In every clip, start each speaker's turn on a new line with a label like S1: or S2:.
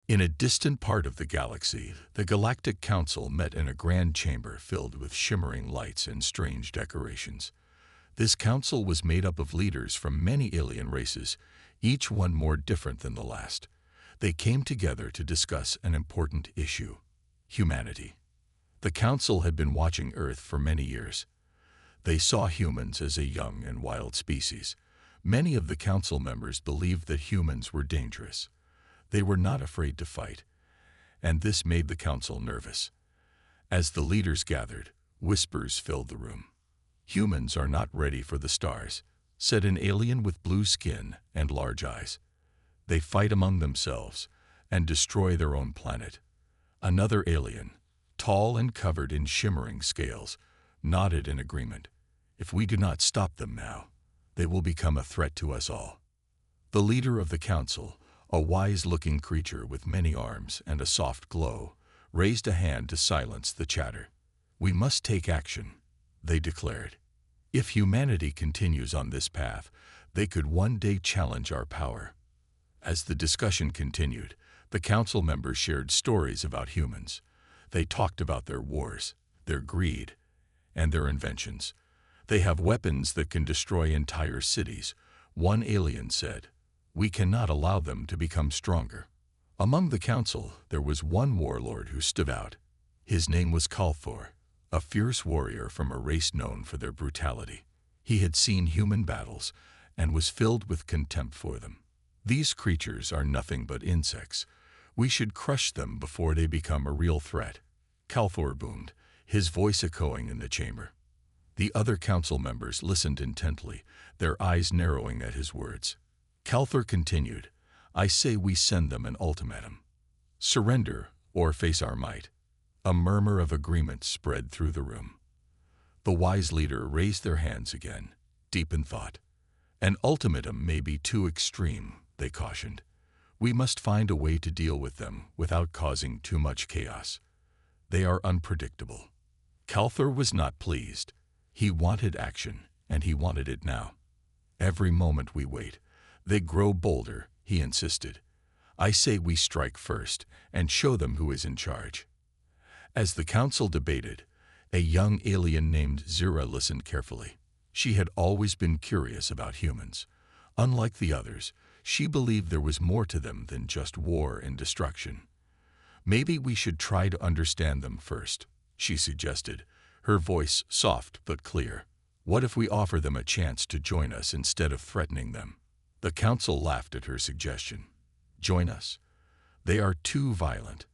S1: In a distant part of the galaxy, the Galactic Council met in a grand chamber filled with shimmering lights and strange decorations. This council was made up of leaders from many alien races, each one more different than the last. They came together to discuss an important issue: humanity. The council had been watching Earth for many years. They saw humans as a young and wild species. Many of the council members believed that humans were dangerous. They were not afraid to fight, and this made the council nervous. As the leaders gathered, whispers filled the room. "Humans are not ready for the stars," said an alien with blue skin and large eyes. "They fight among themselves and destroy their own planet." Another alien, tall and covered in shimmering scales, nodded in agreement. "If we do not stop them now, they will become a threat to us all." The leader of the council, a wise-looking creature with many arms and a soft glow, raised a hand to silence the chatter. "We must take action," they declared. "If humanity continues on this path, they could one day challenge our power." As the discussion continued, the council members shared stories about humans. They talked about their wars, their greed, and their inventions. "They have weapons that can destroy entire cities," one alien said. "We cannot allow them to become stronger." Among the council, there was one warlord who stood out. His name was Kalthor, a fierce warrior from a race known for their brutality. He had seen human battles and was filled with contempt for them. "These creatures are nothing but insects. We should crush them before they become a real threat," Kalthor boomed, his voice echoing in the chamber. The other council members listened intently, their eyes narrowing at his words. Kalthor continued, "I say we send them an ultimatum. Surrender or face our might." A murmur of agreement spread through the room. The wise leader raised their hands again, deep in thought. "An ultimatum may be too extreme," they cautioned. "We must find a way to deal with them without causing too much chaos. They are unpredictable." Kalthor was not pleased. He wanted action, and he wanted it now. "Every moment we wait, they grow bolder," he insisted. "I say we strike first and show them who is in charge." As the council debated, a young alien named Zira listened carefully. She had always been curious about humans. Unlike the others, she believed there was more to them than just war and destruction. "Maybe we should try to understand them first," she suggested, her voice soft but clear. "What if we offer them a chance to join us instead of threatening them?" The council laughed at her suggestion. "Join us? They are too violent,"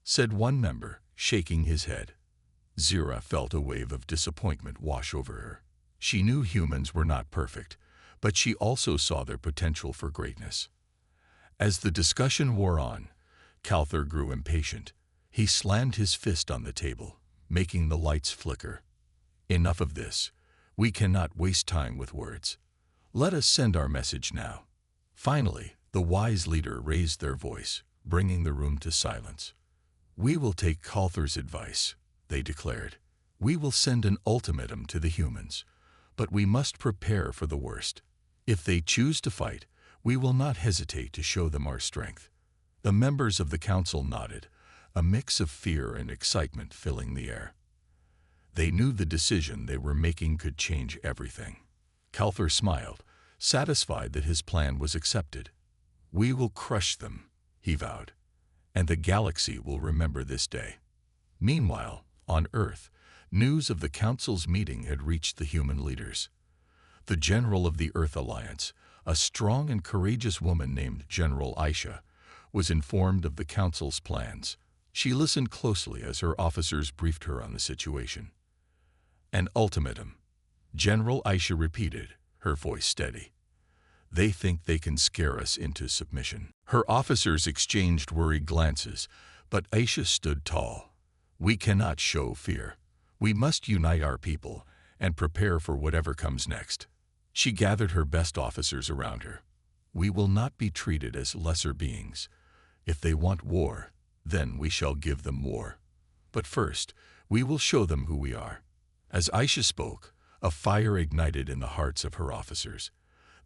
S1: said one member, shaking his head. Zira felt a wave of disappointment wash over her. She knew humans were not perfect, but she also saw their potential for greatness. As the discussion wore on, Kalthor grew impatient. He slammed his fist on the table, making the lights flicker. "Enough of this. We cannot waste time with words. Let us send our message now." Finally, the wise leader raised their voice, bringing the room to silence. "We will take Kalthor's advice," they declared. "We will send an ultimatum to the humans, but we must prepare for the worst. If they choose to fight, we will not hesitate to show them our strength." The members of the council nodded, a mix of fear and excitement filling the air. They knew the decision they were making could change everything. Kalthor smiled, satisfied that his plan was accepted. "We will crush them," he vowed, "and the galaxy will remember this day." Meanwhile, on Earth, news of the Council's meeting had reached the human leaders. The general of the Earth Alliance, a strong and courageous woman named General Aisha, was informed of the Council's plans. She listened closely as her officers briefed her on the situation. "An ultimatum," General Aisha repeated, her voice steady. "They think they can scare us into submission." Her officers exchanged worried glances, but Aisha stood tall. "We cannot show fear. We must unite our people and prepare for whatever comes next." She gathered her best officers around her. "We will not be treated as lesser beings. If they want war, then we shall give them war. But first, we will show them who we are." As Aisha spoke, a fire ignited in the hearts of her officers.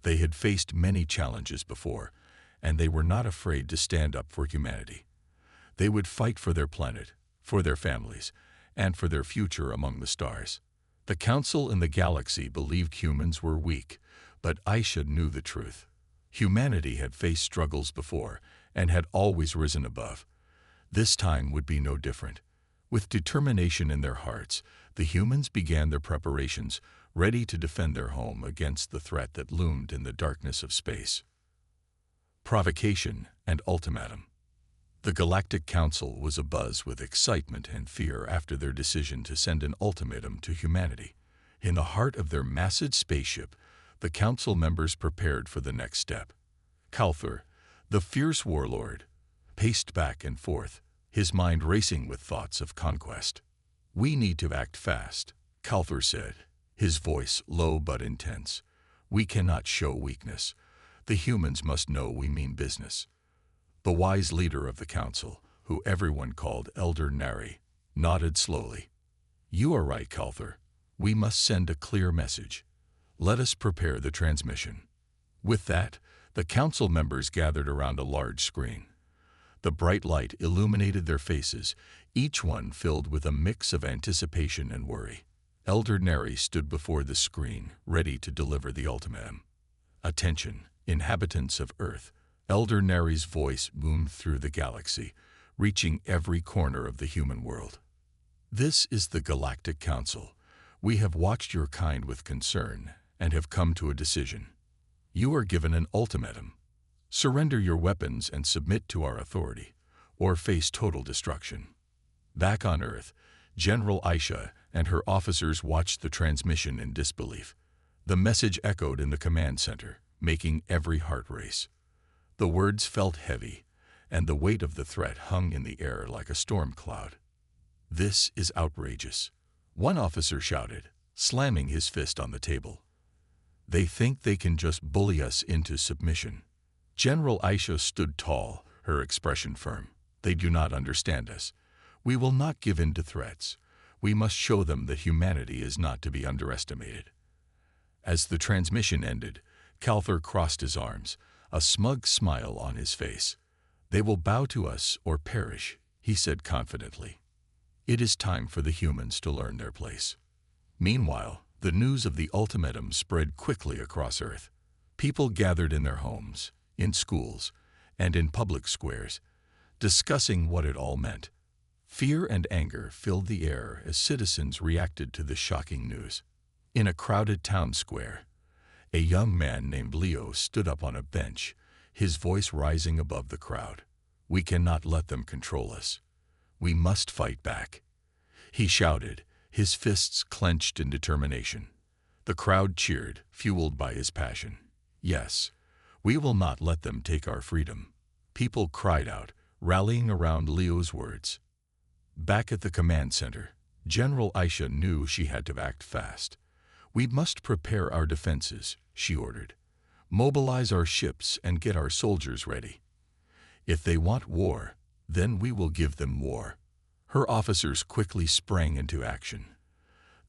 S1: They had faced many challenges before, and they were not afraid to stand up for humanity. They would fight for their planet, for their families, and for their future among the stars. The Council in the galaxy believed humans were weak, but Aisha knew the truth. Humanity had faced struggles before and had always risen above. This time would be no different. With determination in their hearts, the humans began their preparations, ready to defend their home against the threat that loomed in the darkness of space. Provocation and ultimatum. The Galactic Council was abuzz with excitement and fear after their decision to send an ultimatum to humanity. In the heart of their massive spaceship, the Council members prepared for the next step. Calthur, the fierce warlord, paced back and forth, his mind racing with thoughts of conquest. "We need to act fast," Calthur said, his voice low but intense. "We cannot show weakness. The humans must know we mean business." The wise leader of the council, who everyone called Elder Nari, nodded slowly. "You are right, Calthur. We must send a clear message. Let us prepare the transmission." With that, the council members gathered around a large screen. The bright light illuminated their faces, each one filled with a mix of anticipation and worry. Elder Neri stood before the screen, ready to deliver the ultimatum. "Attention, inhabitants of Earth." Elder Neri's voice boomed through the galaxy, reaching every corner of the human world. "This is the Galactic Council. We have watched your kind with concern and have come to a decision. You are given an ultimatum. Surrender your weapons and submit to our authority, or face total destruction." Back on Earth, General Aisha and her officers watched the transmission in disbelief. The message echoed in the command center, making every heart race. The words felt heavy, and the weight of the threat hung in the air like a storm cloud. "This is outrageous," one officer shouted, slamming his fist on the table. "They think they can just bully us into submission." General Aisha stood tall, her expression firm. "They do not understand us. We will not give in to threats. We must show them that humanity is not to be underestimated." As the transmission ended, Calthur crossed his arms, a smug smile on his face. "They will bow to us or perish," he said confidently. "It is time for the humans to learn their place." Meanwhile, the news of the ultimatum spread quickly across Earth. People gathered in their homes, in schools, and in public squares, discussing what it all meant. Fear and anger filled the air as citizens reacted to the shocking news. In a crowded town square, a young man named Leo stood up on a bench, his voice rising above the crowd. "We cannot let them control us. We must fight back," he shouted, his fists clenched in determination. The crowd cheered, fueled by his passion. "Yes, we will not let them take our freedom," people cried out, rallying around Leo's words. Back at the command center, General Aisha knew she had to act fast. "We must prepare our defenses," she ordered. "Mobilize our ships and get our soldiers ready. If they want war, then we will give them war." Her officers quickly sprang into action.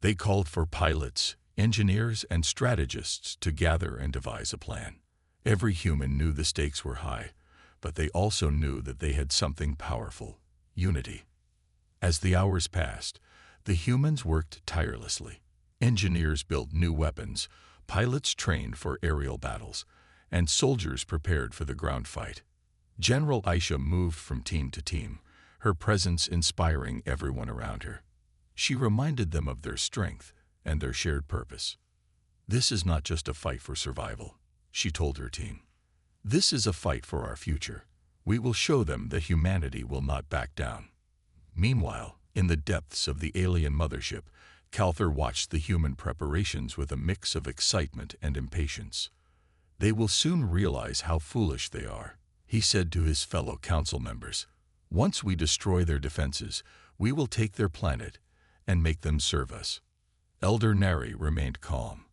S1: They called for pilots, engineers, and strategists to gather and devise a plan. Every human knew the stakes were high, but they also knew that they had something powerful: unity. As the hours passed, the humans worked tirelessly. Engineers built new weapons, pilots trained for aerial battles, and soldiers prepared for the ground fight. General Aisha moved from team to team, her presence inspiring everyone around her. She reminded them of their strength and their shared purpose. "This is not just a fight for survival," she told her team. "This is a fight for our future. We will show them that humanity will not back down." Meanwhile, in the depths of the alien mothership, Calthur watched the human preparations with a mix of excitement and impatience. "They will soon realize how foolish they are," he said to his fellow council members. "Once we destroy their defenses, we will take their planet and make them serve us." Elder Nari remained calm.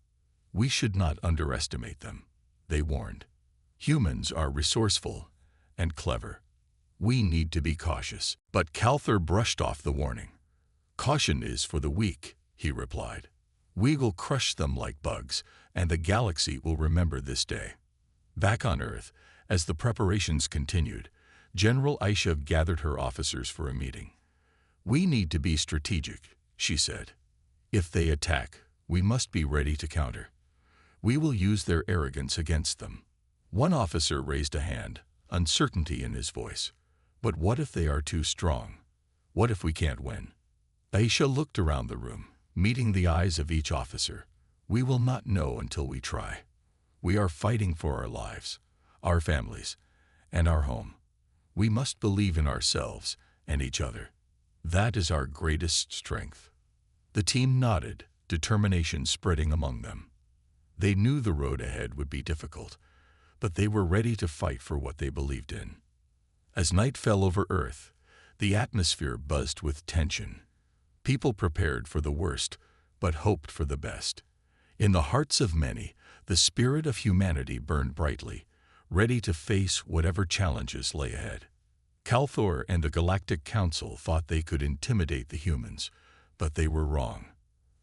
S1: "We should not underestimate them," they warned. "Humans are resourceful and clever. We need to be cautious." But Calthur brushed off the warning. "Caution is for the weak," he replied. "We will crush them like bugs, and the galaxy will remember this day." Back on Earth, as the preparations continued, General Aisha gathered her officers for a meeting. "We need to be strategic," she said. "If they attack, we must be ready to counter. We will use their arrogance against them." One officer raised a hand, uncertainty in his voice. "But what if they are too strong? What if we can't win?" Aisha looked around the room, meeting the eyes of each officer. "We will not know until we try. We are fighting for our lives, our families, and our home. We must believe in ourselves and each other. That is our greatest strength." The team nodded, determination spreading among them. They knew the road ahead would be difficult, but they were ready to fight for what they believed in. As night fell over Earth, the atmosphere buzzed with tension. People prepared for the worst, but hoped for the best. In the hearts of many, the spirit of humanity burned brightly, ready to face whatever challenges lay ahead. Calthor and the Galactic Council thought they could intimidate the humans, but they were wrong.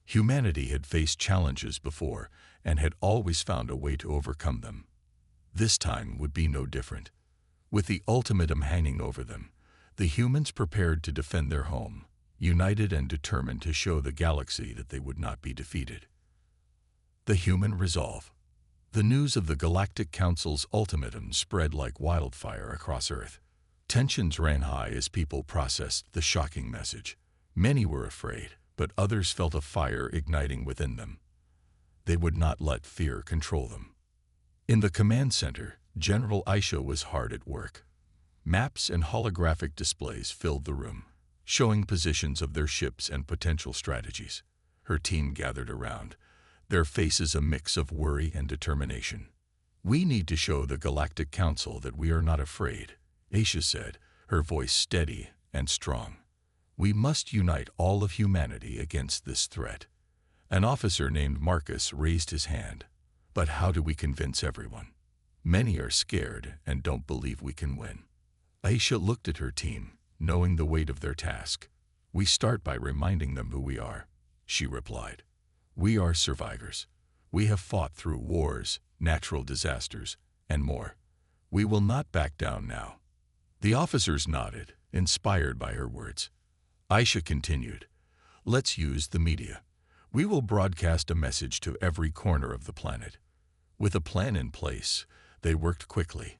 S1: Humanity had faced challenges before and had always found a way to overcome them. This time would be no different. With the ultimatum hanging over them, the humans prepared to defend their home, united and determined to show the galaxy that they would not be defeated. The human resolve. The news of the Galactic Council's ultimatum spread like wildfire across Earth. Tensions ran high as people processed the shocking message. Many were afraid, but others felt a fire igniting within them. They would not let fear control them. In the command center, General Aisha was hard at work. Maps and holographic displays filled the room, showing positions of their ships and potential strategies. Her team gathered around, their faces a mix of worry and determination. "We need to show the Galactic Council that we are not afraid," Aisha said, her voice steady and strong. "We must unite all of humanity against this threat." An officer named Marcus raised his hand. "But how do we convince everyone? Many are scared and don't believe we can win." Aisha looked at her team, knowing the weight of their task. "We start by reminding them who we are," she replied. "We are survivors. We have fought through wars, natural disasters, and more. We will not back down now." The officers nodded, inspired by her words. Aisha continued, "Let's use the media. We will broadcast a message to every corner of the planet." With a plan in place, they worked quickly.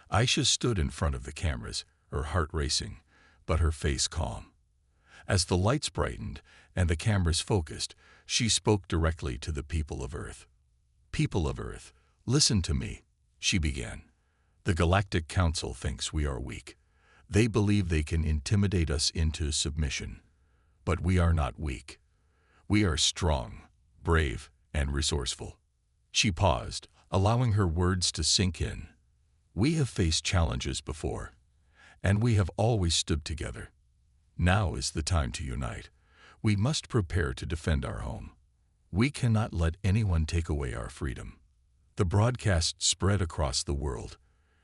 S1: Aisha stood in front of the cameras, her heart racing, but her face calm. As the lights brightened and the cameras focused, she spoke directly to the people of Earth. "People of Earth, listen to me," she began. "The Galactic Council thinks we are weak. They believe they can intimidate us into submission. But we are not weak. We are strong, brave, and resourceful." She paused, allowing her words to sink in. "We have faced challenges before, and we have always stood together. Now is the time to unite. We must prepare to defend our home. We cannot let anyone take away our freedom." The broadcast spread across the world,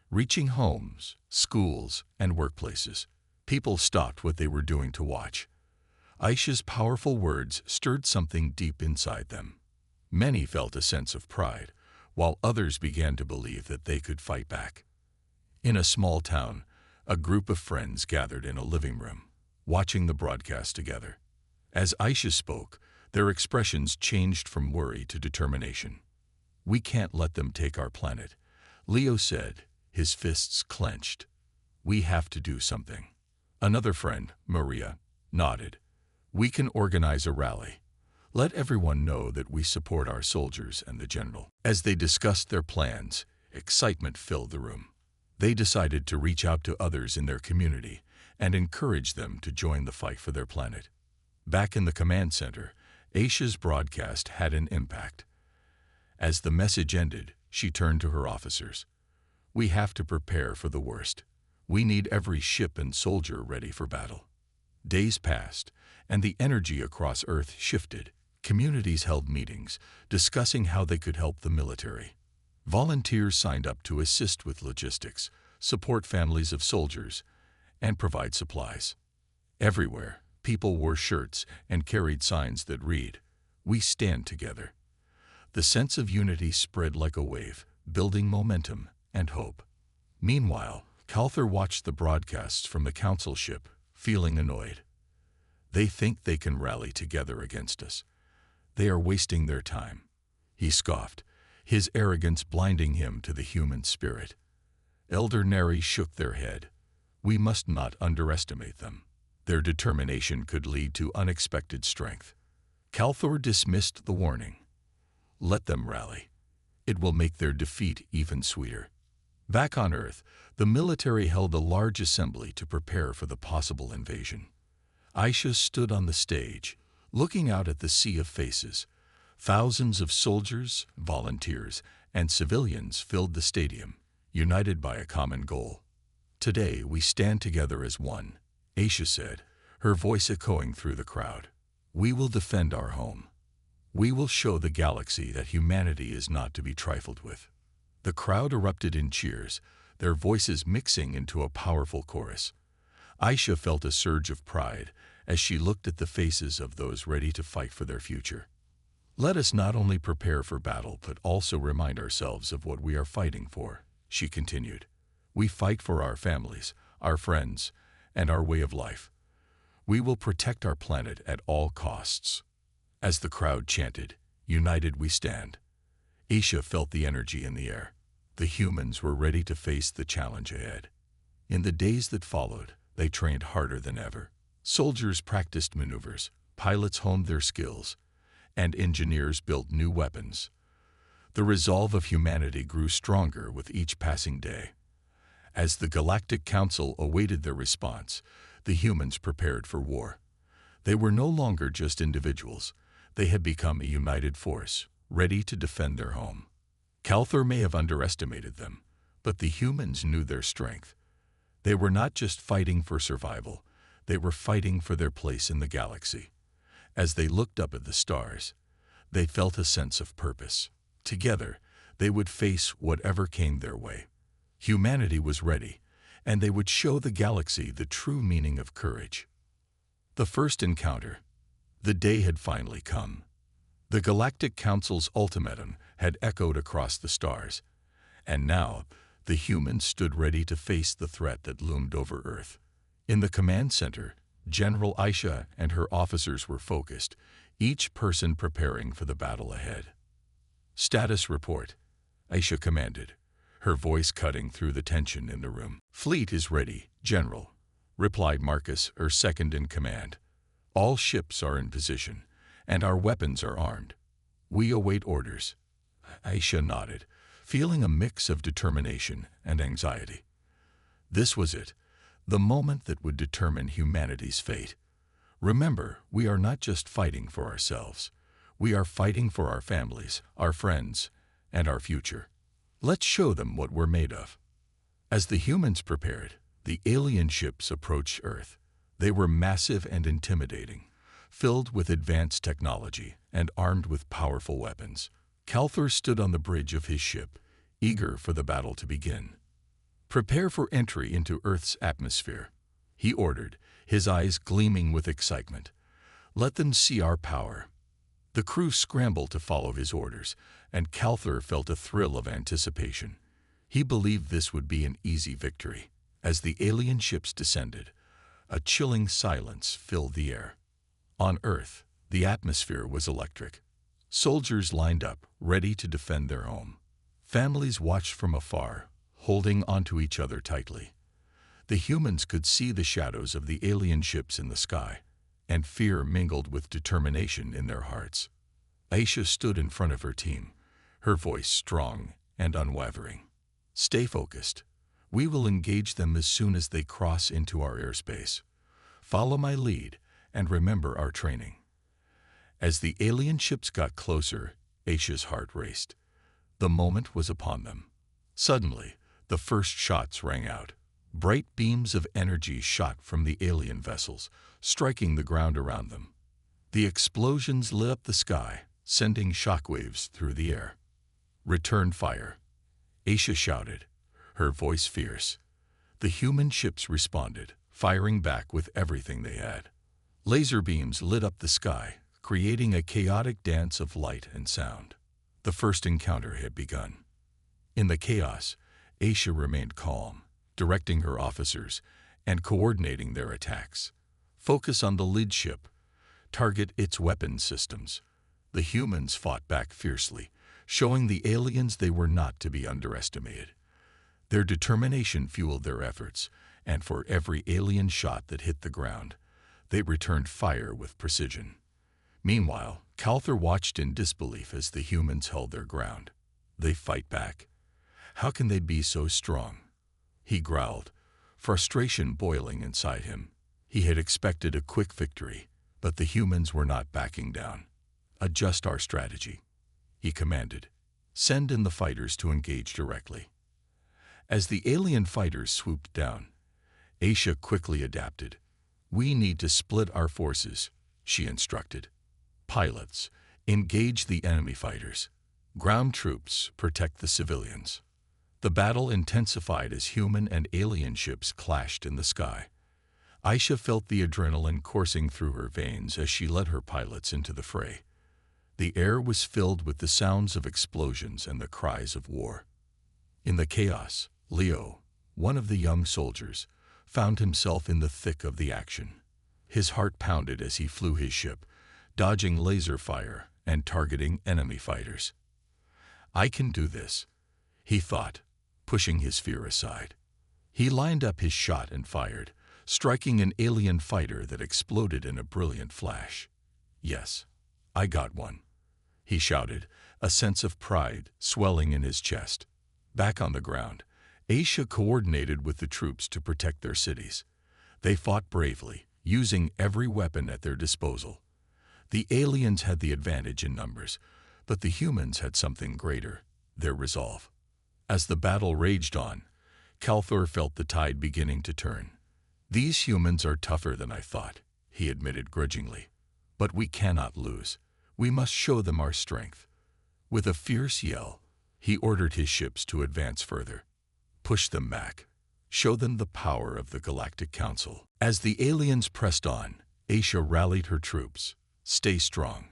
S1: reaching homes, schools, and workplaces. People stopped what they were doing to watch. Aisha's powerful words stirred something deep inside them. Many felt a sense of pride, while others began to believe that they could fight back. In a small town, a group of friends gathered in a living room, watching the broadcast together. As Aisha spoke, their expressions changed from worry to determination. "We can't let them take our planet," Leo said, his fists clenched. "We have to do something." Another friend, Maria, nodded. "We can organize a rally. Let everyone know that we support our soldiers and the general." As they discussed their plans, excitement filled the room. They decided to reach out to others in their community and encourage them to join the fight for their planet. Back in the command center, Aisha's broadcast had an impact. As the message ended, she turned to her officers. "We have to prepare for the worst. We need every ship and soldier ready for battle." Days passed, and the energy across Earth shifted. Communities held meetings, discussing how they could help the military. Volunteers signed up to assist with logistics, support families of soldiers, and provide supplies. Everywhere, people wore shirts and carried signs that read, "We stand together." The sense of unity spread like a wave, building momentum and hope. Meanwhile, Calthor watched the broadcasts from the council ship, feeling annoyed. They think they can rally together against us. They are wasting their time. He scoffed, his arrogance blinding him to the human spirit. Elder Neri shook their head. We must not underestimate them. Their determination could lead to unexpected strength. Calthor dismissed the warning. Let them rally. It will make their defeat even sweeter. Back on Earth, the military held a large assembly to prepare for the possible invasion. Aisha stood on the stage, looking out at the sea of faces. Thousands of soldiers, volunteers, and civilians filled the stadium, united by a common goal. Today we stand together as one, Aisha said, her voice echoing through the crowd. We will defend our home. We will show the galaxy that humanity is not to be trifled with. The crowd erupted in cheers, their voices mixing into a powerful chorus. Aisha felt a surge of pride as she looked at the faces of those ready to fight for their future. Let us not only prepare for battle but also remind ourselves of what we are fighting for, she continued. We fight for our families, our friends, and our way of life. We will protect our planet at all costs. As the crowd chanted, "United we stand," Aisha felt the energy in the air. The humans were ready to face the challenge ahead. In the days that followed, they trained harder than ever. Soldiers practiced maneuvers, pilots honed their skills, and engineers built new weapons. The resolve of humanity grew stronger with each passing day. As the Galactic Council awaited their response, the humans prepared for war. They were no longer just individuals. They had become a united force, ready to defend their home. Calthor may have underestimated them, but the humans knew their strength. They were not just fighting for survival, they were fighting for their place in the galaxy. As they looked up at the stars, they felt a sense of purpose. Together, they would face whatever came their way. Humanity was ready, and they would show the galaxy the true meaning of courage. The first encounter. The day had finally come. The Galactic Council's ultimatum had echoed across the stars, and now the humans stood ready to face the threat that loomed over Earth. In the command center, General Aisha and her officers were focused, each person preparing for the battle ahead. Status report, Aisha commanded, her voice cutting through the tension in the room. Fleet is ready, General, replied Marcus, her second in command. All ships are in position, and our weapons are armed. We await orders. Aisha nodded, feeling a mix of determination and anxiety. This was it, the moment that would determine humanity's fate. Remember, we are not just fighting for ourselves. We are fighting for our families, our friends, and our future. Let's show them what we're made of. As the humans prepared, the alien ships approached Earth. They were massive and intimidating, filled with advanced technology and armed with powerful weapons. Calthor stood on the bridge of his ship, eager for the battle to begin. Prepare for entry into Earth's atmosphere, he ordered, his eyes gleaming with excitement. Let them see our power. The crew scrambled to follow his orders, and Calthor felt a thrill of anticipation. He believed this would be an easy victory. As the alien ships descended, a chilling silence filled the air. On Earth, the atmosphere was electric. Soldiers lined up, ready to defend their home. Families watched from afar, holding onto each other tightly. The humans could see the shadows of the alien ships in the sky, and fear mingled with determination in their hearts. Aisha stood in front of her team, her voice strong and unwavering. Stay focused. We will engage them as soon as they cross into our airspace. Follow my lead and remember our training. As the alien ships got closer, Aisha's heart raced. The moment was upon them. Suddenly, the first shots rang out. Bright beams of energy shot from the alien vessels, striking the ground around them. The explosions lit up the sky, sending shockwaves through the air. Return fire, Aisha shouted, her voice fierce. The human ships responded, firing back with everything they had. Laser beams lit up the sky, creating a chaotic dance of light and sound. The first encounter had begun. In the chaos, Aisha remained calm, directing her officers and coordinating their attacks. Focus on the lead ship. Target its weapons systems. The humans fought back fiercely, showing the aliens they were not to be underestimated. Their determination fueled their efforts, and for every alien shot that hit the ground, they returned fire with precision. Meanwhile, Calthor watched in disbelief as the humans held their ground. They fight back. How can they be so strong? He growled, frustration boiling inside him. He had expected a quick victory, but the humans were not backing down. Adjust our strategy, he commanded. Send in the fighters to engage directly. As the alien fighters swooped down, Aisha quickly adapted. We need to split our forces, she instructed. Pilots, engage the enemy fighters. Ground troops, protect the civilians. The battle intensified as human and alien ships clashed in the sky. Aisha felt the adrenaline coursing through her veins as she led her pilots into the fray. The air was filled with the sounds of explosions and the cries of war. In the chaos, Leo, one of the young soldiers, found himself in the thick of the action. His heart pounded as he flew his ship, dodging laser fire and targeting enemy fighters. I can do this, he thought, pushing his fear aside. He lined up his shot and fired, striking an alien fighter that exploded in a brilliant flash. Yes, I got one, he shouted, a sense of pride swelling in his chest. Back on the ground, Aisha coordinated with the troops to protect their cities. They fought bravely, using every weapon at their disposal. The aliens had the advantage in numbers, but the humans had something greater, their resolve. As the battle raged on, Calthor felt the tide beginning to turn. These humans are tougher than I thought, he admitted grudgingly. But we cannot lose. We must show them our strength. With a fierce yell, he ordered his ships to advance further. Push them back. Show them the power of the Galactic Council. As the aliens pressed on, Aisha rallied her troops. Stay strong.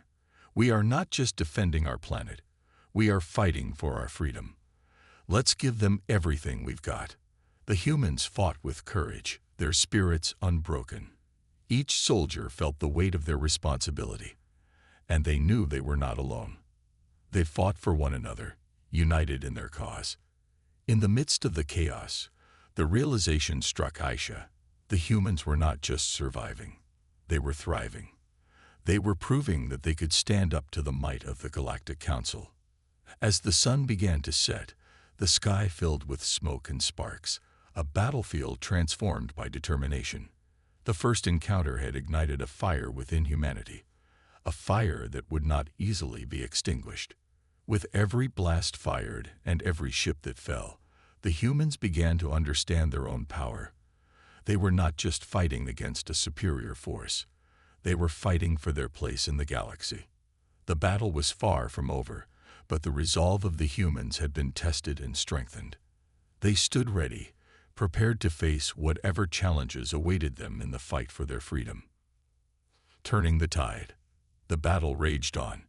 S1: We are not just defending our planet. We are fighting for our freedom. Let's give them everything we've got. The humans fought with courage, their spirits unbroken. Each soldier felt the weight of their responsibility, and they knew they were not alone. They fought for one another, united in their cause. In the midst of the chaos, the realization struck Aisha. The humans were not just surviving. They were thriving. They were proving that they could stand up to the might of the Galactic Council. As the sun began to set, the sky filled with smoke and sparks, a battlefield transformed by determination. The first encounter had ignited a fire within humanity, a fire that would not easily be extinguished. With every blast fired and every ship that fell, the humans began to understand their own power. They were not just fighting against a superior force. They were fighting for their place in the galaxy. The battle was far from over, but the resolve of the humans had been tested and strengthened. They stood ready, prepared to face whatever challenges awaited them in the fight for their freedom. Turning the tide, the battle raged on,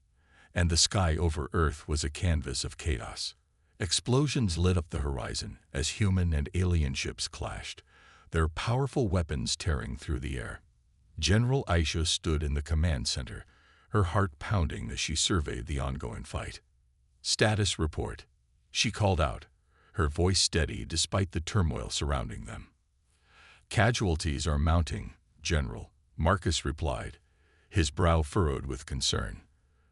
S1: and the sky over Earth was a canvas of chaos. Explosions lit up the horizon as human and alien ships clashed, their powerful weapons tearing through the air. General Aisha stood in the command center, her heart pounding as she surveyed the ongoing fight. Status report, she called out, her voice steady despite the turmoil surrounding them. Casualties are mounting, General, Marcus replied, his brow furrowed with concern.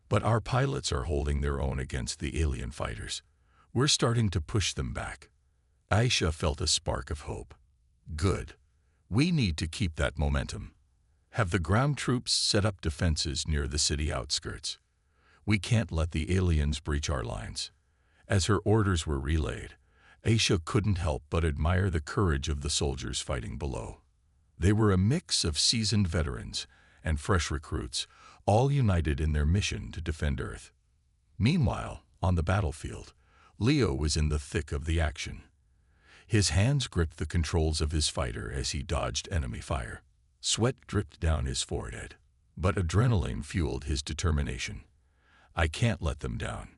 S1: But our pilots are holding their own against the alien fighters. We're starting to push them back. Aisha felt a spark of hope. Good. We need to keep that momentum. Have the ground troops set up defenses near the city outskirts. We can't let the aliens breach our lines. As her orders were relayed, Aisha couldn't help but admire the courage of the soldiers fighting below. They were a mix of seasoned veterans and fresh recruits, all united in their mission to defend Earth. Meanwhile, on the battlefield, Leo was in the thick of the action. His hands gripped the controls of his fighter as he dodged enemy fire. Sweat dripped down his forehead, but adrenaline fueled his determination. I can't let them down,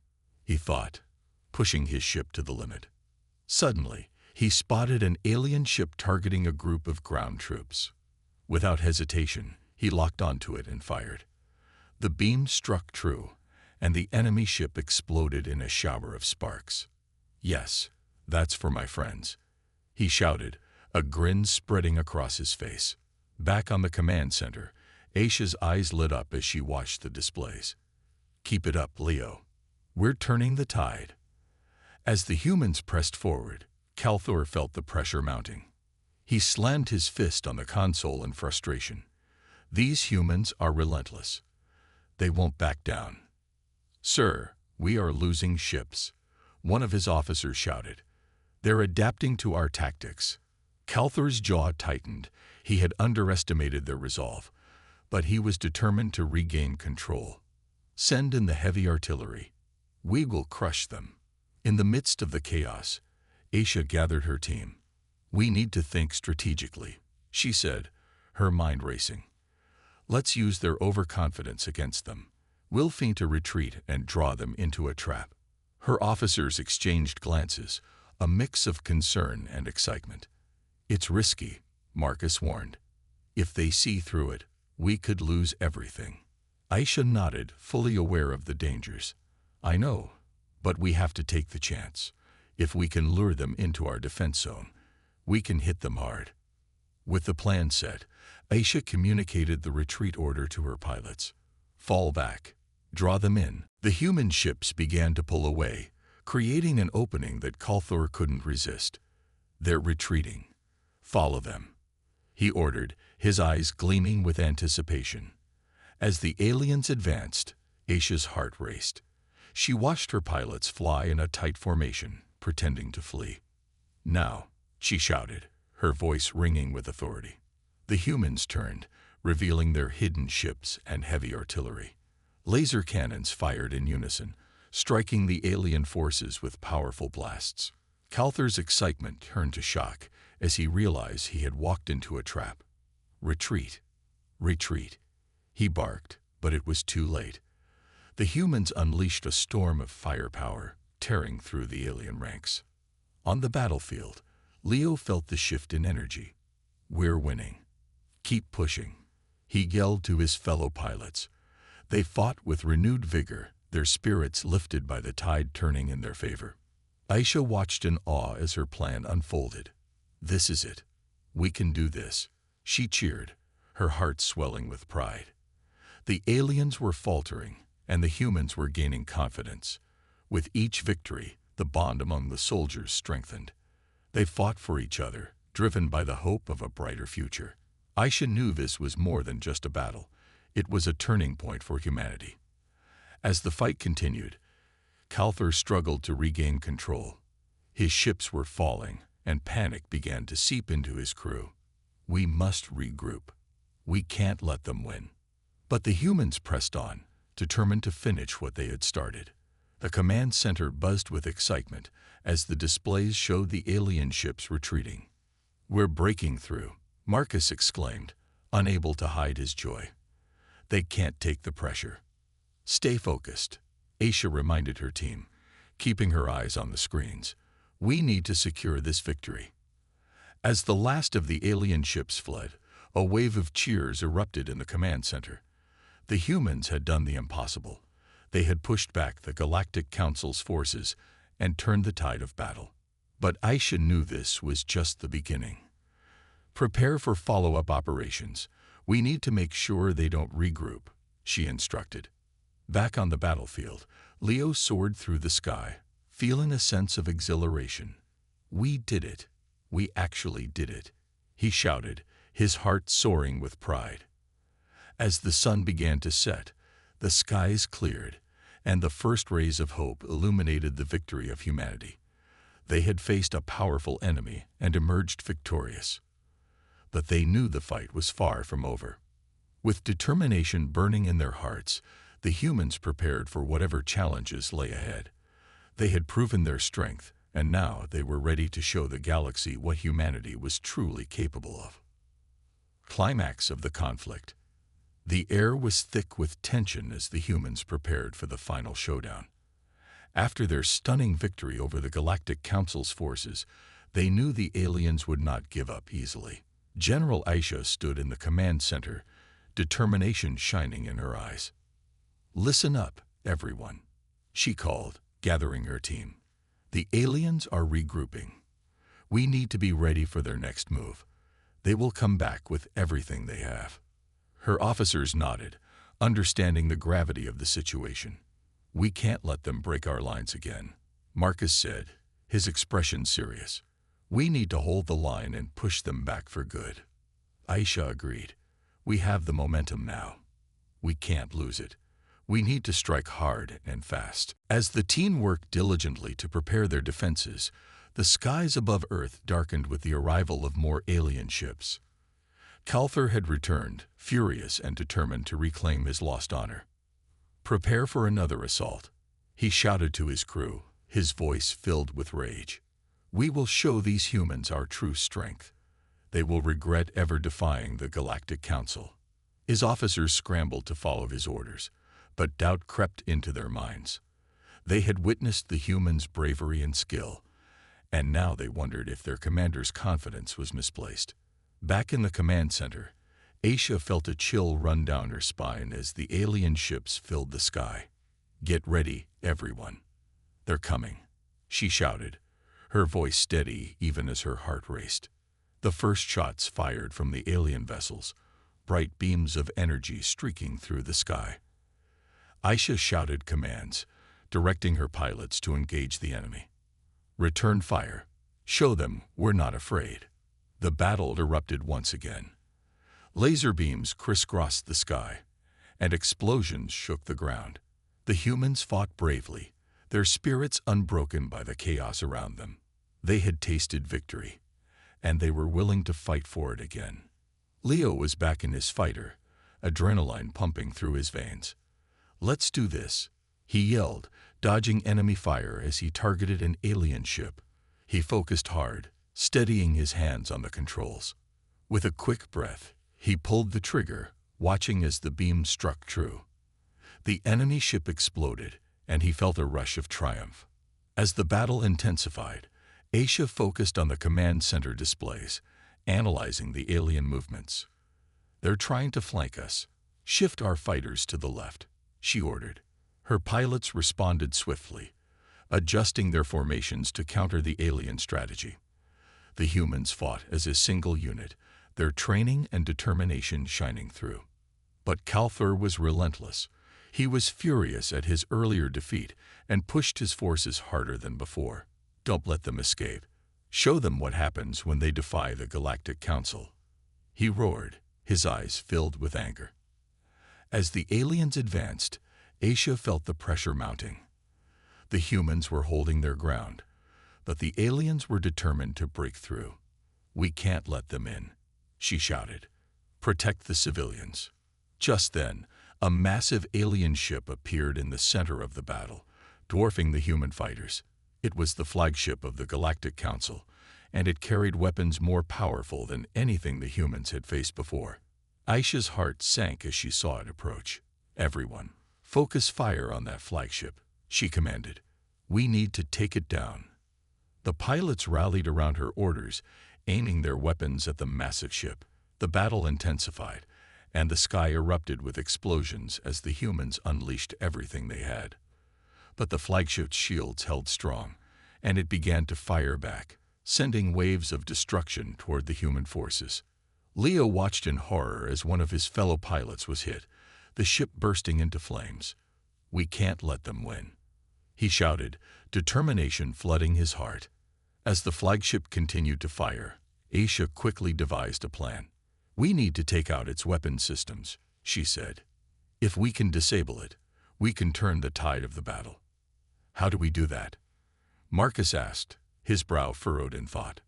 S1: he thought, pushing his ship to the limit. Suddenly, he spotted an alien ship targeting a group of ground troops. Without hesitation, he locked onto it and fired. The beam struck true, and the enemy ship exploded in a shower of sparks. "Yes, that's for my friends," he shouted, a grin spreading across his face. Back on the command center, Aisha's eyes lit up as she watched the displays. "Keep it up, Leo. We're turning the tide." As the humans pressed forward, Calthor felt the pressure mounting. He slammed his fist on the console in frustration. These humans are relentless. They won't back down. "Sir, we are losing ships," one of his officers shouted. "They're adapting to our tactics." Calthor's jaw tightened. He had underestimated their resolve, but he was determined to regain control. "Send in the heavy artillery. We will crush them." In the midst of the chaos, Aisha gathered her team. "We need to think strategically," she said, her mind racing. "Let's use their overconfidence against them. We'll feint a retreat and draw them into a trap." Her officers exchanged glances, a mix of concern and excitement. "It's risky," Marcus warned. "If they see through it, we could lose everything." Aisha nodded, fully aware of the dangers. "I know, but we have to take the chance. If we can lure them into our defense zone, we can hit them hard." With the plan set, Aisha communicated the retreat order to her pilots. "Fall back. Draw them in." The human ships began to pull away, creating an opening that Calthor couldn't resist. "They're retreating. Follow them," he ordered, his eyes gleaming with anticipation. As the aliens advanced, Aisha's heart raced. She watched her pilots fly in a tight formation, pretending to flee. "Now," she shouted, her voice ringing with authority. The humans turned, revealing their hidden ships and heavy artillery. Laser cannons fired in unison, striking the alien forces with powerful blasts. Calthor's excitement turned to shock as he realized he had walked into a trap. "Retreat! Retreat!" he barked, but it was too late. The humans unleashed a storm of firepower, tearing through the alien ranks. On the battlefield, Leo felt the shift in energy. "We're winning. Keep pushing," he yelled to his fellow pilots. They fought with renewed vigor, their spirits lifted by the tide turning in their favor. Aisha watched in awe as her plan unfolded. "This is it. We can do this," she cheered, her heart swelling with pride. The aliens were faltering, and the humans were gaining confidence. With each victory, the bond among the soldiers strengthened. They fought for each other, driven by the hope of a brighter future. Aisha knew this was more than just a battle. It was a turning point for humanity. As the fight continued, Calthor struggled to regain control. His ships were falling, and panic began to seep into his crew. "We must regroup. We can't let them win." But the humans pressed on, determined to finish what they had started. The command center buzzed with excitement as the displays showed the alien ships retreating. "We're breaking through," Marcus exclaimed, unable to hide his joy. "They can't take the pressure." "Stay focused," Aisha reminded her team, keeping her eyes on the screens. "We need to secure this victory." As the last of the alien ships fled, a wave of cheers erupted in the command center. The humans had done the impossible. They had pushed back the Galactic Council's forces and turned the tide of battle. But Aisha knew this was just the beginning. "Prepare for follow-up operations. We need to make sure they don't regroup," she instructed. Back on the battlefield, Leo soared through the sky, feeling a sense of exhilaration. "We did it. We actually did it," he shouted, his heart soaring with pride. As the sun began to set, the skies cleared, and the first rays of hope illuminated the victory of humanity. They had faced a powerful enemy and emerged victorious. But they knew the fight was far from over. With determination burning in their hearts, the humans prepared for whatever challenges lay ahead. They had proven their strength, and now they were ready to show the galaxy what humanity was truly capable of. Climax of the conflict. The air was thick with tension as the humans prepared for the final showdown. After their stunning victory over the Galactic Council's forces, They knew the aliens would not give up easily. General Aisha stood in the command center, determination shining in her eyes. "Listen up, everyone," she called, gathering her team. "The aliens are regrouping. We need to be ready for their next move. They will come back with everything they have." Her officers nodded, understanding the gravity of the situation. "We can't let them break our lines again," Marcus said, his expression serious. "We need to hold the line and push them back for good." Aisha agreed. "We have the momentum now. We can't lose it. We need to strike hard and fast." As the team worked diligently to prepare their defenses, the skies above Earth darkened with the arrival of more alien ships. Calthor had returned, furious and determined to reclaim his lost honor. "Prepare for another assault," he shouted to his crew, his voice filled with rage. "We will show these humans our true strength. They will regret ever defying the Galactic Council." His officers scrambled to follow his orders, but doubt crept into their minds. They had witnessed the humans' bravery and skill, and now they wondered if their commander's confidence was misplaced. Back in the command center, Aisha felt a chill run down her spine as the alien ships filled the sky. "Get ready, everyone. They're coming," she shouted, her voice steady even as her heart raced. The first shots fired from the alien vessels, bright beams of energy streaking through the sky. Aisha shouted commands, directing her pilots to engage the enemy. "Return fire. Show them we're not afraid." The battle erupted once again. Laser beams crisscrossed the sky, and explosions shook the ground. The humans fought bravely, their spirits unbroken by the chaos around them. They had tasted victory, and they were willing to fight for it again. Leo was back in his fighter, adrenaline pumping through his veins. "Let's do this," he yelled, dodging enemy fire as he targeted an alien ship. He focused hard, steadying his hands on the controls. With a quick breath, he pulled the trigger, watching as the beam struck true. The enemy ship exploded, and he felt a rush of triumph. As the battle intensified, Aisha focused on the command center displays, analyzing the alien movements. "They're trying to flank us. Shift our fighters to the left," she ordered. Her pilots responded swiftly, adjusting their formations to counter the alien strategy. The humans fought as a single unit, their training and determination shining through. But Calthor was relentless. He was furious at his earlier defeat and pushed his forces harder than before. "Don't let them escape. Show them what happens when they defy the Galactic Council," he roared, his eyes filled with anger. As the aliens advanced, Aisha felt the pressure mounting. The humans were holding their ground, but the aliens were determined to break through. "We can't let them in," she shouted. "Protect the civilians." Just then, a massive alien ship appeared in the center of the battle, dwarfing the human fighters. It was the flagship of the Galactic Council, and it carried weapons more powerful than anything the humans had faced before. Aisha's heart sank as she saw it approach. "Everyone, focus fire on that flagship," she commanded. "We need to take it down." The pilots rallied around her orders, aiming their weapons at the massive ship. The battle intensified, and the sky erupted with explosions as the humans unleashed everything they had. But the flagship's shields held strong, and it began to fire back, sending waves of destruction toward the human forces. Leo watched in horror as one of his fellow pilots was hit, the ship bursting into flames. "We can't let them win," he shouted, determination flooding his heart. As the flagship continued to fire, Aisha quickly devised a plan. "We need to take out its weapon systems," she said. "If we can disable it, we can turn the tide of the battle." "How do we do that?" Marcus asked, his brow furrowed in thought.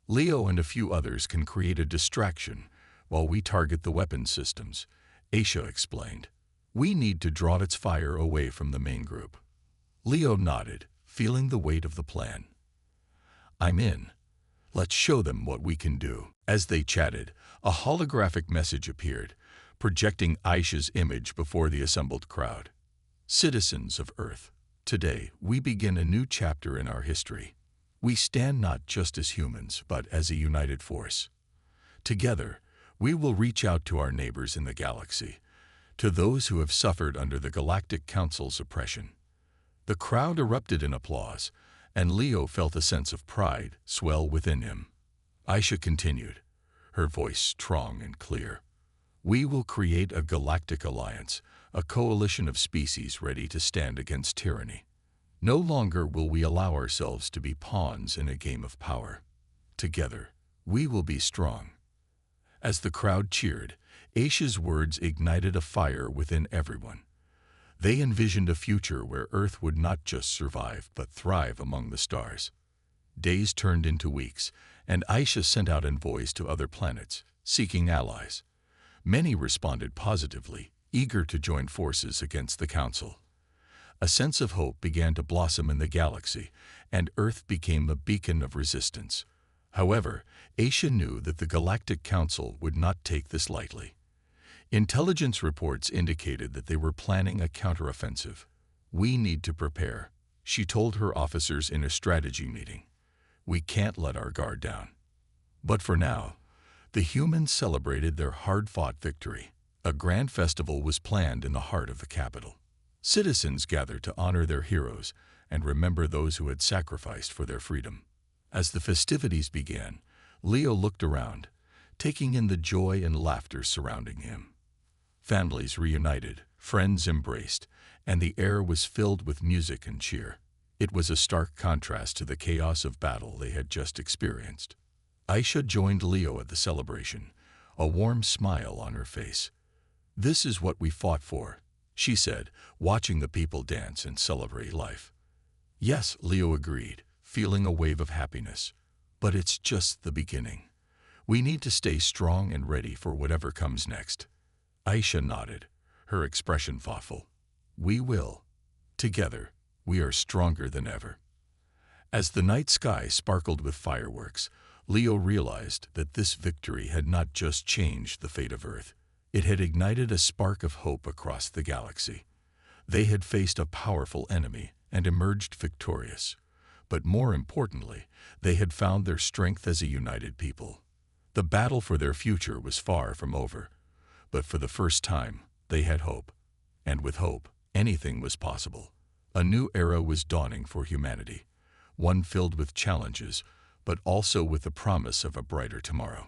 S1: "Leo and a few others can create a distraction while we target the weapon systems," Aisha explained. "We need to draw its fire away from the main group." Leo nodded, feeling the weight of the plan. "I'm in. Let's show them what we can do." As they chatted, a holographic message appeared, projecting Aisha's image before the assembled crowd. "Citizens of Earth, today we begin a new chapter in our history. We stand not just as humans, but as a united force. Together, we will reach out to our neighbors in the galaxy, to those who have suffered under the Galactic Council's oppression. The crowd erupted in applause, and Leo felt a sense of pride swell within him. Aisha continued, her voice strong and clear. We will create a galactic alliance, a coalition of species ready to stand against tyranny. No longer will we allow ourselves to be pawns in a game of power. Together, we will be strong. As the crowd cheered, Aisha's words ignited a fire within everyone. They envisioned a future where Earth would not just survive but thrive among the stars. Days turned into weeks, and Aisha sent out envoys to other planets, seeking allies. Many responded positively, eager to join forces against the Council. A sense of hope began to blossom in the galaxy, and Earth became a beacon of resistance. However, Aisha knew that the Galactic Council would not take this lightly. Intelligence reports indicated that they were planning a counteroffensive. We need to prepare, she told her officers in a strategy meeting. We can't let our guard down. But for now, the humans celebrated their hard-fought victory. A grand festival was planned in the heart of the capital. Citizens gathered to honor their heroes and remember those who had sacrificed for their freedom. As the festivities began, Leo looked around, taking in the joy and laughter surrounding him. Families reunited, friends embraced, and the air was filled with music and cheer. It was a stark contrast to the chaos of battle they had just experienced. Aisha joined Leo at the celebration, a warm smile on her face. This is what we fought for, she said, watching the people dance and celebrate life. Yes, Leo agreed, feeling a wave of happiness. But it's just the beginning. We need to stay strong and ready for whatever comes next. Aisha nodded, her expression thoughtful. We will. Together, we are stronger than ever. As the night sky sparkled with fireworks, Leo realized that this victory had not just changed the fate of Earth. It had ignited a spark of hope across the galaxy. They had faced a powerful enemy and emerged victorious. But more importantly, they had found their strength as a united people. The battle for their future was far from over. But for the first time, they had hope. And with hope, anything was possible. A new era was dawning for humanity, one filled with challenges, but also with the promise of a brighter tomorrow.